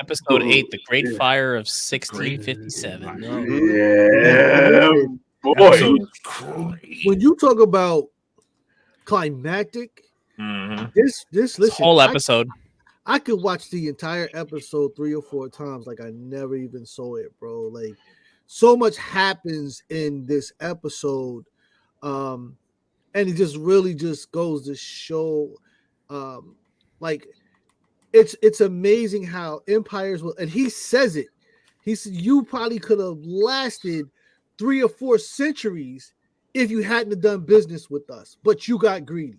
Episode 8, The Great Fire of 1657. Yeah, boy. When you talk about climactic, this listen, whole episode. I could watch the entire episode 3 or 4 times like I never even saw it, bro. Like so much happens in this episode, and it just really just goes to show, like it's amazing how empires will. And he says it. He said you probably could have lasted 3 or 4 centuries if you hadn't have done business with us, but you got greedy.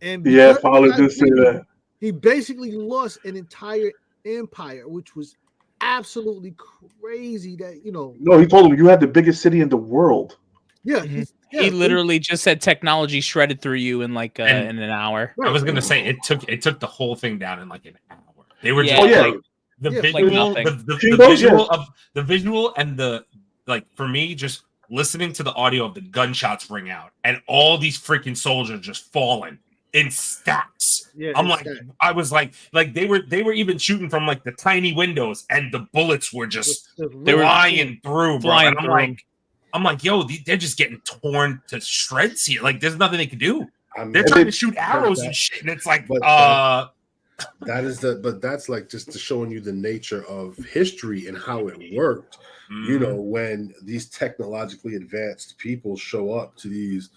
And Fowler did say that. He basically lost an entire empire, which was absolutely crazy. That No, he told him you had the biggest city in the world. Yeah, he literally just said technology shredded through you in like in an hour. I was gonna say it took the whole thing down in like an hour. They were just the visual and the like for me just listening to the audio of the gunshots ring out and all these freaking soldiers just falling in stacks. I was like they were even shooting from like the tiny windows and the bullets were just flying through, bro. And I'm like, yo, they're just getting torn to shreds here. Like, there's nothing they can do. They're trying to shoot arrows and shit, and it's like, but that's like just showing you the nature of history and how it worked. You know, when these technologically advanced people show up to these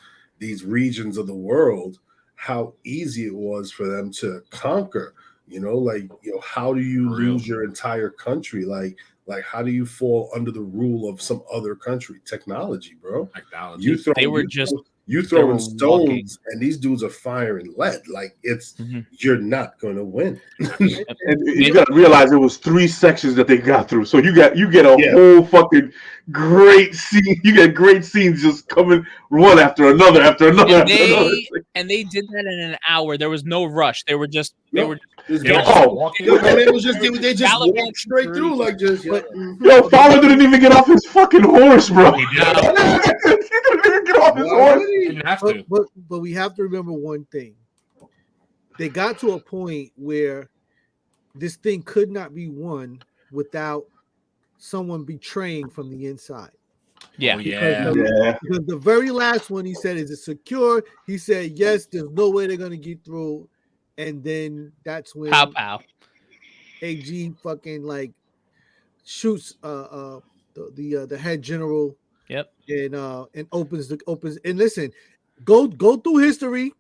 regions of the world, how easy it was for them to conquer. How do you lose your entire country? Like, how do you fall under the rule of some other country? Technology, bro. Technology. You throwing stones, and these dudes are firing lead. Like you're not going to win. And you got to realize it was 3 sections that they got through. So you get a whole fucking great scene. You get great scenes just coming one after another after another. And they did that in an hour. There was no rush. They were just they just walked straight through like just. Yo, Fowler didn't even get off his fucking horse, bro. He didn't even get off his horse. Didn't have to. But we have to remember one thing. They got to a point where this thing could not be won without someone betraying from the inside. Yeah. Because the very last one he said, is it secure? He said, yes, there's no way they're going to get through. And then that's when Pow. AG fucking like shoots the head general. Yep. And opens and listen, go through history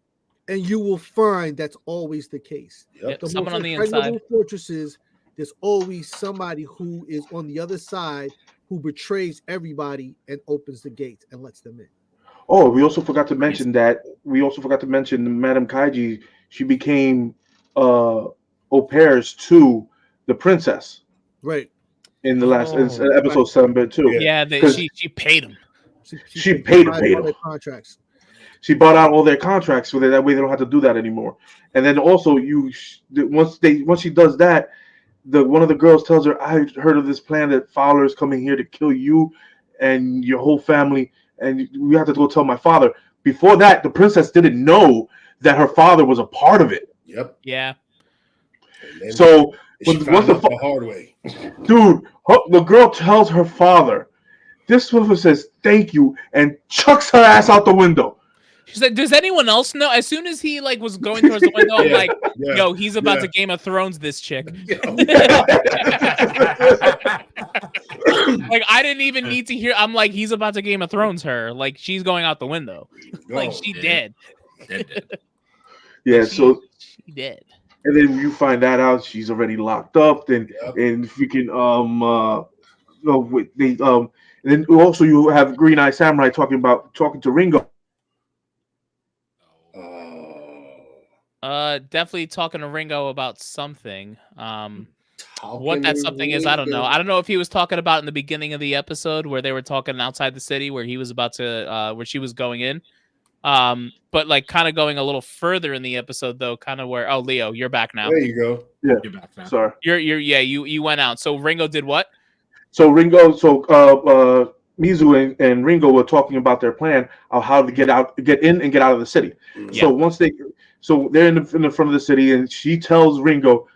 and you will find that's always the case. Yep. Someone on the inside. Fortresses, there's always somebody who is on the other side who betrays everybody and opens the gates and lets them in. Oh, we also forgot to mention Madame Kaiji. She became au pairs to the princess. Right. In the last episode 7 too. Yeah, she paid them. She paid all their contracts. She bought out all their contracts so that way they don't have to do that anymore. And then also once she does that, one of the girls tells her, I heard of this plan that Fowler's coming here to kill you and your whole family, and we have to go tell my father. Before that, the princess didn't know that her father was a part of it. Yep. Yeah. So once the hard way, dude, the girl tells her father. This woman says thank you and chucks her ass out the window. She's like, does anyone else know? As soon as he like was going towards the window, I'm like, yo, he's about to Game of Thrones this chick. Like, I didn't even need to hear. I'm like, he's about to Game of Thrones her. Like, she's going out the window. Like, she dead. Yeah, so she did. And then you find that out she's already locked up. And freaking and then also you have Green Eye Samurai talking to Ringo. Definitely talking to Ringo about something. What that something is, I don't know. I don't know if he was talking about in the beginning of the episode where they were talking outside the city where he was about to where she was going in. But like kind of going a little further in the episode though, kind of where Leo, you're back now. There you go. Yeah, you're back now. Sorry. You went out. So Ringo did what? So Mizu and Ringo were talking about their plan of how to get in and get out of the city. Yeah. So they're in the front of the city, and she tells Ringo,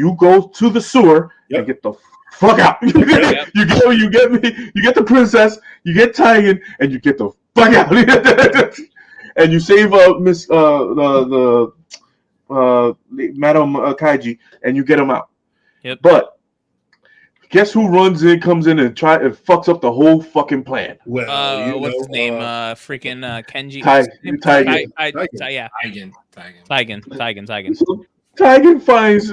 You go to the sewer and get the fuck out. You get the princess, you get Taigen, and you get the fuck out. And you save Miss the Madam Kaiji, and you get him out. Yep. But guess who comes in and fucks up the whole fucking plan? Well, what's his name? Freaking Kenji. Taigen. So Taigen finds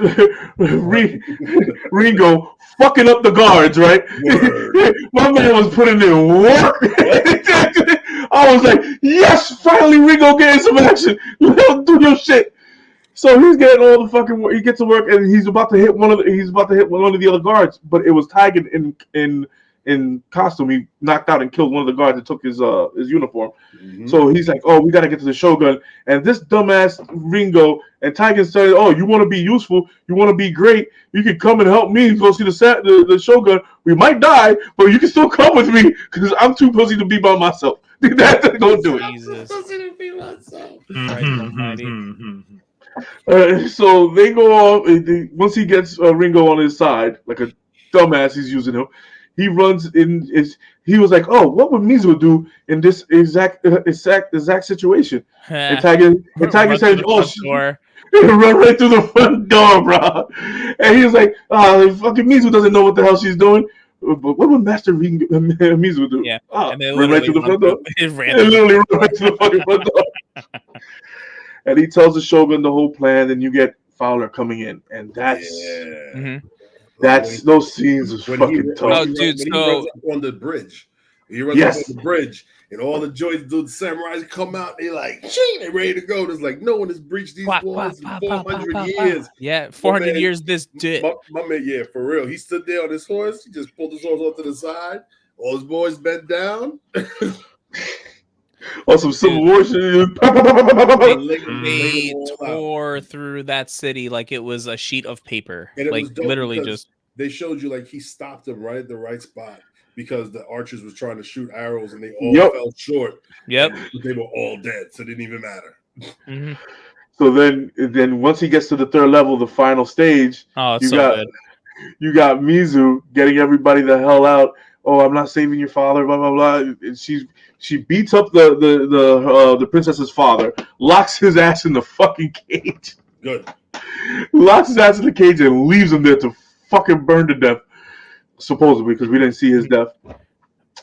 Ringo fucking up the guards, right? My man was putting in work. I was like, yes, finally Ringo getting some action. Let him do your shit. So he's getting all the fucking work. He gets to work, and he's about to hit one of the other guards. But it was Taigen in costume. He knocked out and killed one of the guards and took his uniform. Mm-hmm. So he's like, "Oh, we got to get to the Shogun." And this dumbass Ringo and Taigen said, "Oh, you want to be useful? You want to be great? You can come and help me go see the Shogun. We might die, but you can still come with me because I'm too pussy to be by myself." That's go do it. Jesus. So they go on. Once he gets Ringo on his side, like a dumbass, he's using him. He runs in. He was like, "Oh, what would Mizu do in this exact situation?" And Taigen said, "Oh, run right through the front door, bro." And he was like, "Fucking Mizu doesn't know what the hell she's doing." But what would Master Mizu do? Yeah, and they run right through the front door. Literally run right to the fucking front door. And he tells the Shogun the whole plan, and you get Fowler coming in, and those scenes was fucking tough. Oh, dude, he runs up on the bridge. He runs up on the bridge, and all the joints, the samurais come out. They like, they ready to go. There's like no one has breached these walls in 400 years. Yeah, 400 years. This did. My man, yeah, for real. He stood there on his horse. He just pulled his horse off to the side. All his boys bent down. Or some Civil War shit. They tore through that city like it was a sheet of paper. Like literally just. They showed you like he stopped them right at the right spot because the archers was trying to shoot arrows and they all fell short. Yep. They were all dead, so it didn't even matter. Mm-hmm. So then once he gets to the third level, the final stage, you got Mizu getting everybody the hell out. Oh, I'm not saving your father, blah blah blah. And she beats up the princess's father, locks his ass in the fucking cage. Good. Locks his ass in the cage and leaves him there to fucking burn to death, supposedly, because we didn't see his death.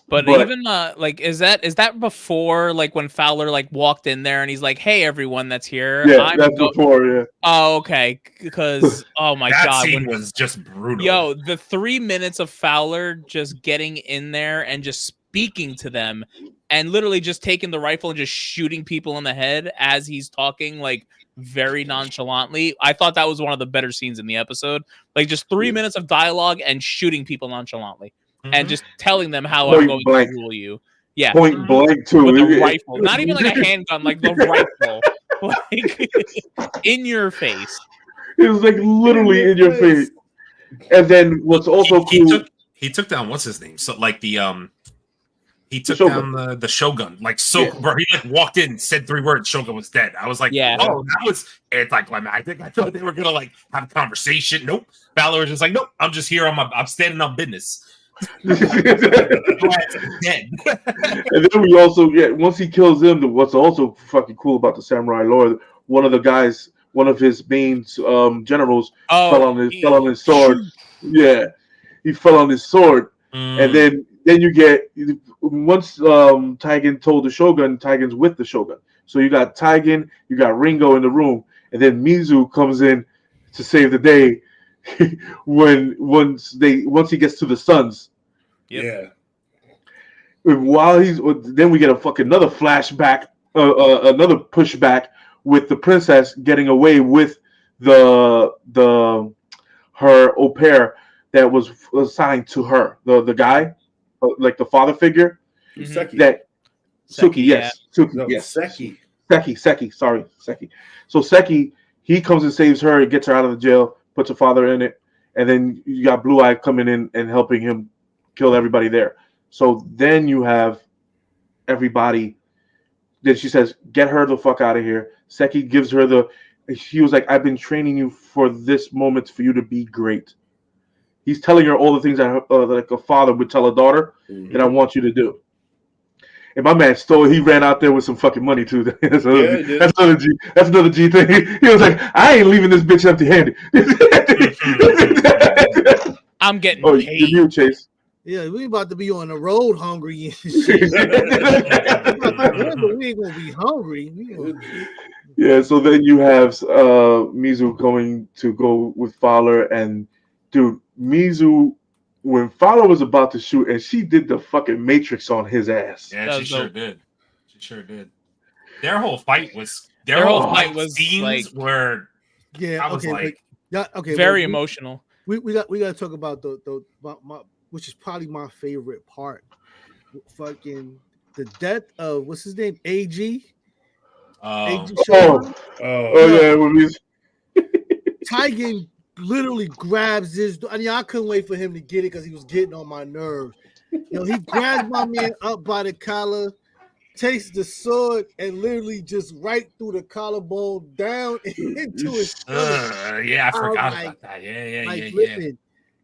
But even like, is that before like when Fowler like walked in there and he's like, "Hey, everyone that's here." Yeah, that's before. Yeah. Oh, okay. Because oh my god, that scene was just brutal. Yo, the 3 minutes of Fowler just getting in there and just speaking to them, and literally just taking the rifle and just shooting people in the head as he's talking, like very nonchalantly. I thought that was one of the better scenes in the episode. Like just 3 minutes of dialogue and shooting people nonchalantly. And just telling them how I'm going to rule you. Yeah. Point blank, too. With a rifle. Not even like a handgun, like the rifle. Like, in your face. It was like literally in your face. And then what's also cool... He took down, what's his name? So like he took down the Shogun. Like, bro, he like walked in, said 3 words, Shogun was dead. I was like, oh, that was anticlimactic. I thought they were going to like have a conversation. Nope. Fowler was just like, nope, I'm just here I'm standing on business. And then we also once he kills him, what's also fucking cool about the samurai lore, one of his main generals fell on his sword. Yeah, he fell on his sword. And then you get, once Taigen told the Shogun, Taigen's with the Shogun, so you got Taigen, you got Ringo in the room, and then Mizu comes in to save the day. once he gets to the sons. Yep. Yeah. Then we get another flashback, another pushback with the princess getting away with her au pair that was assigned to her, the guy, like the father figure. Seki. Suki, yes. Suki, no, yes. Seki. Sorry, Seki. So Seki, he comes and saves her and gets her out of the jail, puts her father in it, and then you got Blue Eye coming in and helping him kill everybody there. So then you have everybody. Then she says, "Get her the fuck out of here." Seki gives her He was like, I've been training you for this moment for you to be great. He's telling her all the things that like a father would tell a daughter that I want you to do. And my man he ran out there with some fucking money too. That's another G thing. He was like, I ain't leaving this bitch empty-handed. I'm getting paid. You, Chase. Yeah, we about to be on the road hungry and shit. We ain't gonna be hungry. Yeah, so then you have Mizu going to go with Fowler, and dude, Mizu, when Fowler was about to shoot, and she did the fucking Matrix on his ass. Yeah, she sure did. She sure did. Their whole fight was scenes like, where I was very emotional. We got to talk about which is probably my favorite part. Fucking the death of what's his name? AG. Yeah, when he's Taigen literally grabs this. I mean, I couldn't wait for him to get it because he was getting on my nerves. He grabs my man up by the collar, takes the sword, and literally just right through the collarbone down into his stomach. Yeah, I forgot about that. Yeah. Listen,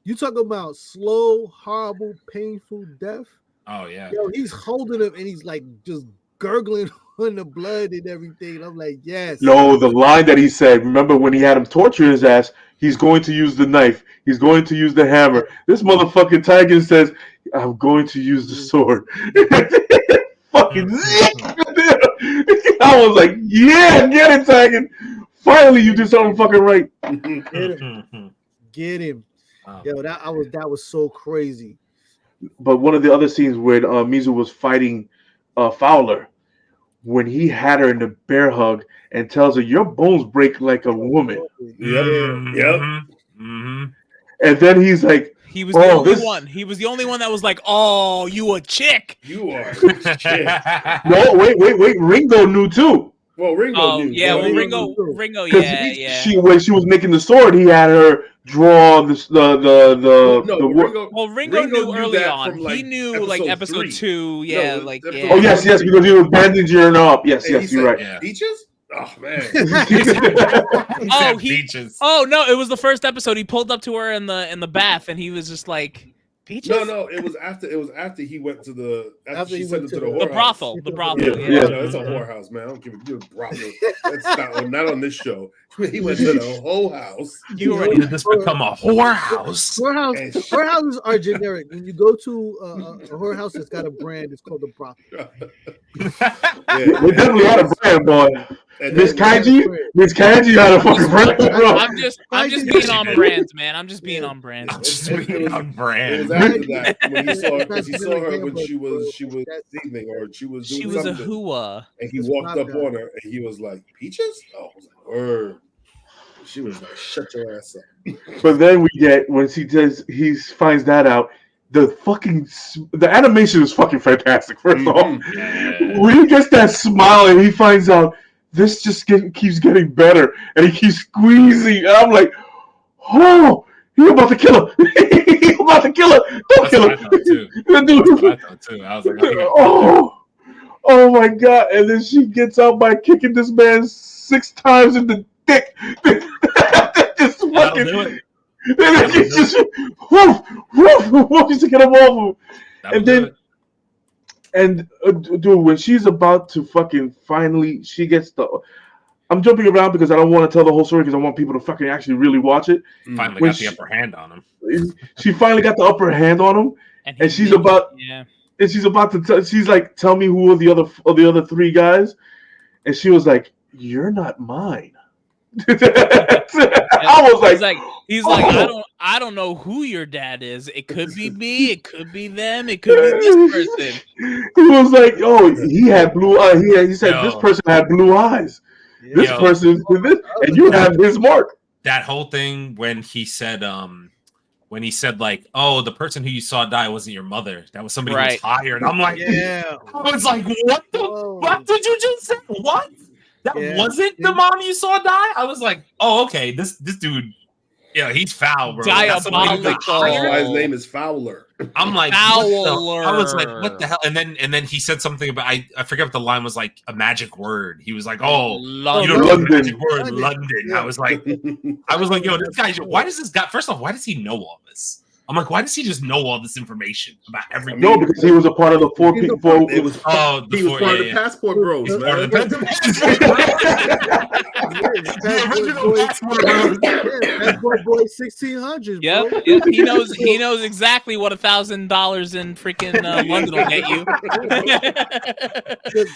you talk about slow, horrible, painful death. Oh yeah. He's holding him and he's like just gurgling on the blood and everything. I'm like, yes. No, the line that he said, remember when he had him torture his ass, he's going to use the knife. He's going to use the hammer. This motherfucking Taigen says, I'm going to use the sword. Fucking I was like, yeah, get it, Taigen. Finally, you did something fucking right. Get him. That was so crazy. But one of the other scenes where Mizu was fighting Fowler, when he had her in the bear hug and tells her, your bones break like a woman. Yep. Mm-hmm. And then he's like, he was the only one. He was the only one that was like, oh, you a chick. You are a chick. No, wait. Ringo knew too. Well, Ringo knew. Yeah, Ringo, yeah. When she was making the sword, he had her draw Ringo knew early on. He knew like episode 2. Yeah, Oh yes, because he was bandaging her up. Yes, you're right. Yeah. Peaches? Oh man. Peaches. Oh no, it was the first episode. He pulled up to her in the bath, and he was just like, Peaches? No, it was after he went to the he sent him to the brothel. The brothel. Yeah. No, it's a whorehouse, man. I don't give a brothel. That's not on this show. He went to the whole house. You already did this become a whorehouse. Whorehouses are generic. When you go to a whorehouse that's got a brand, it's called a brothel. We definitely had a brand, boy. Miss Kaiji had a fucking brand, bro. I'm just being on brands, man. I'm just being on brands. It was after that when he saw her when she was singing or she was doing something. She was a hua. And he walked up on her and he was like, Peaches? Oh, I was like, word. She was like, shut your ass up. But then when he finds that out, the animation is fucking fantastic. First of all, when he gets that smile and he finds out this just keeps getting better and he keeps squeezing, and I'm like, oh, you're about to kill her. You're about to kill her. Don't kill her. That's what I thought too. I was like, oh my god! And then she gets out by kicking this man 6 times in the dick. Just fucking. And then he just woof to get him off him. And dude, when she's about to fucking finally, she gets I'm jumping around because I don't want to tell the whole story because I want people to fucking actually really watch it. Finally got the upper hand on him. She finally got the upper hand on him, and she's about to she's like, tell me who are the other 3 guys, and she was like, you're not mine. I was like, he's like, I don't know who your dad is. It could be me. It could be them. It could be this person. He was like, oh, he had blue eyes. He said this person had blue eyes. This person did this, and you have his mark. That whole thing when he said like, oh, the person who you saw die wasn't your mother. That was somebody who was hired. I'm like, I was like, what the fuck did you just say? What? That wasn't the mom you saw die? I was like, oh, okay, this dude Yeah, he's foul, bro. Diabolical. That's why his name is Fowler. I'm like, Fowler. I was like, what the hell? And then he said something about I forget what the line was, like a magic word. He was like, oh, London. you don't know the magic word, London. Yeah. I was like, yo, this guy. Why does this guy? First off, why does he know all this? I'm like, why does he just know all this information about everything? No, because he was a part of the four people. It was part of the Passport Bros, man. Part of the original Passport Bros. Passport Boy 1600. Yep. He knows exactly what $1,000 in freaking London will get you.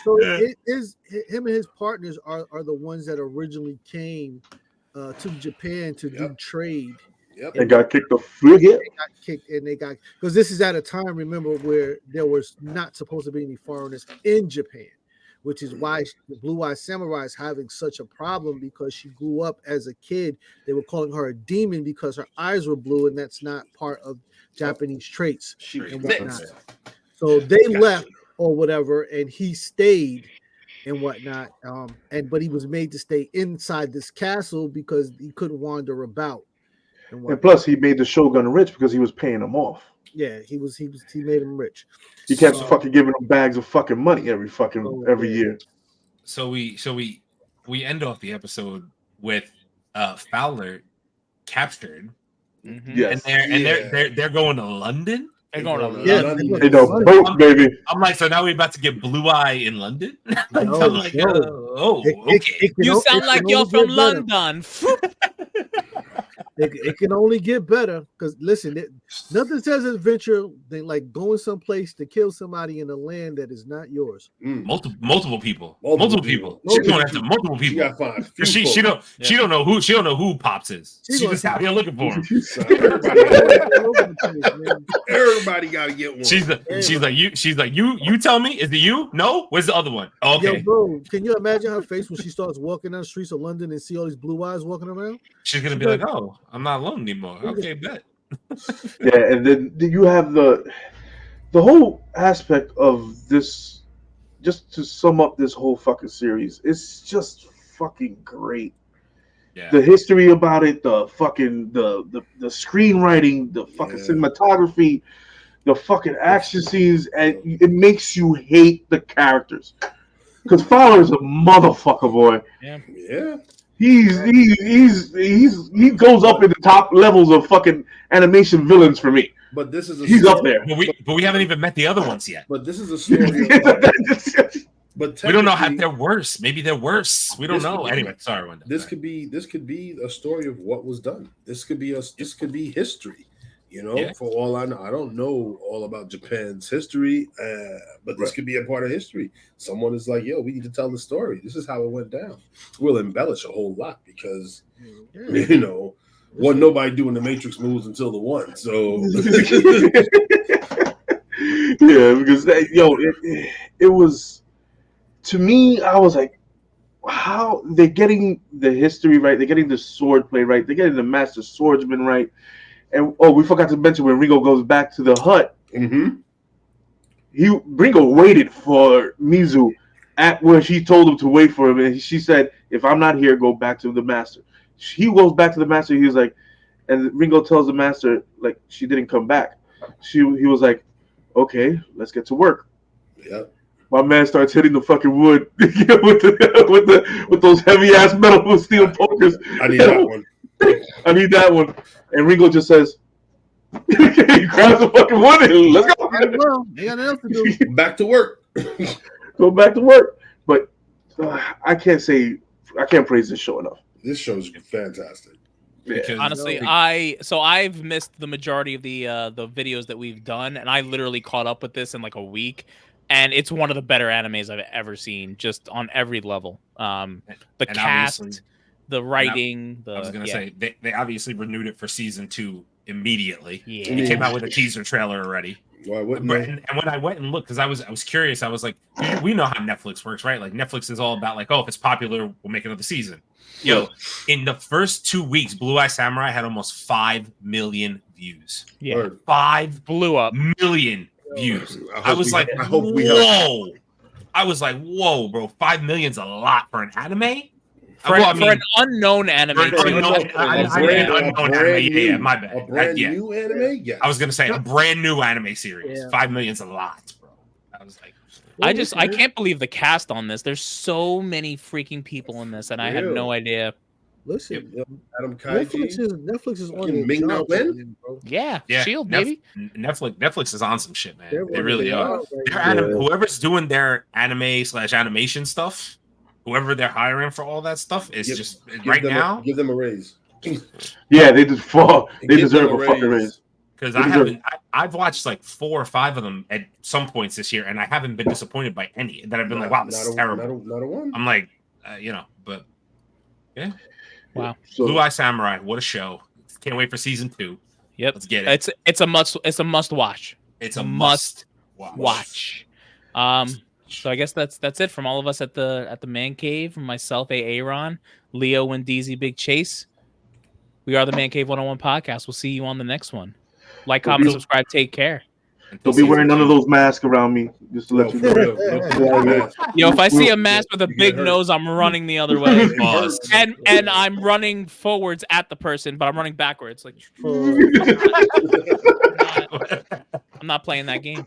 So it is him and his partners are the ones that originally came to Japan to do trade. Yep. They got kicked the frigate. They got because this is at a time, remember, where there was not supposed to be any foreigners in Japan, which is why the Blue Eye Samurai is having such a problem, because she grew up as a kid. They were calling her a demon because her eyes were blue, and that's not part of Japanese traits and whatnot. So they left or whatever, and he stayed and whatnot. But he was made to stay inside this castle because he couldn't wander about. And plus, he made the Shogun rich because he was paying him off. Yeah, he made him rich. He kept fucking giving him bags of fucking money every year. So we end off the episode with Fowler captured. Mm-hmm. Yes. And they're going to London. They're going to London. They know boat, baby. I'm like, so now we're about to get Blue Eye in London. I'm like, okay. You sound like you're from London. It can only get better because listen, nothing says adventure than like going someplace to kill somebody in a land that is not yours. Multiple people. She's going after multiple people. She got five. She don't know who Pops is. She's just out here looking for him. Everybody got to get one. She's like you tell me, is it you? No, where's the other one? Oh, okay. Yo, bro, can you imagine her face when she starts walking down the streets of London and see all these blue eyes walking around? She's gonna be like, oh, I'm not alone anymore. Okay, bet. Yeah, and then you have the whole aspect of this. Just to sum up this whole fucking series, it's just fucking great. Yeah. The history about it, the fucking the screenwriting, the fucking cinematography, the fucking action scenes, and it makes you hate the characters. Because Fowler is a motherfucker, boy. Yeah. He goes up in the top levels of fucking animation villains for me. But this is he's up there. But we haven't even met the other ones yet. But this is a story. But we don't know how they're worse. Maybe they're worse. We don't know. Anyway, sorry, Wendell. This could be a story of what was done. This could be history. You know, for all I know, I don't know all about Japan's history, but this could be a part of history. Someone is like, yo, we need to tell the story. This is how it went down. We'll embellish a whole lot because, you know, wasn't nobody doing the Matrix moves until the one. So, yeah, because, it was, to me, I was like, how they're getting the history right. They're getting the swordplay right. They're getting the master swordsman right. And we forgot to mention when Ringo goes back to the hut. Mm-hmm. Ringo waited for Mizu at where she told him to wait for him, and she said, "If I'm not here, go back to the master." He goes back to the master. He was like, and Ringo tells the master like she didn't come back. He was like, "Okay, let's get to work." Yeah. My man starts hitting the fucking wood with those heavy ass metal steel pokers. I need that one. I need that one. And Ringo just says, he grabs the fucking wood and let's go. Well, they got nothing to do. Back to work. Go back to work. But I can't praise this show enough. This show's fantastic. Yeah. Honestly, I've missed the majority of the videos that we've done, and I literally caught up with this in like a week. And it's one of the better animes I've ever seen, just on every level. The cast, the writing. I was gonna say they obviously renewed it for season 2 immediately. Yeah, it came out with a teaser trailer already. Why wouldn't they? And when I went and looked, because I was curious, I was like, we know how Netflix works, right? Like Netflix is all about like, oh, if it's popular, we'll make another season. Yo, in the first 2 weeks, Blue Eye Samurai had almost 5 million views. Yeah, 5 blew up million views. I was like, whoa! I was like, whoa, bro, 5 million's a lot for an anime. For an unknown anime. Unknown anime. Yeah, my bad. A brand new anime? Yeah. I was going to say a brand new anime series. Yeah. 5 million's a lot, bro. I was like... I can't believe the cast on this. There's so many freaking people in this, and I had no idea. Listen, Adam Netflix is on bro. Yeah, Shield, baby. Netflix is on some shit, man. They really are. Whoever's doing their anime/animation stuff, whoever they're hiring for all that stuff is give them a raise. Yeah, they just fall. They deserve a fucking raise. Because I've watched like 4 or 5 of them at some points this year, and I haven't been disappointed by any. That I've been like, wow, this is terrible. Not a one. I'm like, but yeah. Wow. Blue Eye Samurai, what a show! Can't wait for season 2. Yep, let's get it. It's a must watch. It's a must watch. So I guess that's it from all of us at the Man Cave. From myself, Aaron, Leo, and DZ Big Chase. We are the Mancave101 Podcast. We'll see you on the next one. Like, comment, subscribe, take care. Don't be wearing none of those masks around me, just to let you know. Yo, if I see a mask with a big nose, I'm running the other way. and I'm running forwards at the person, but I'm running backwards. Like, I'm not playing that game.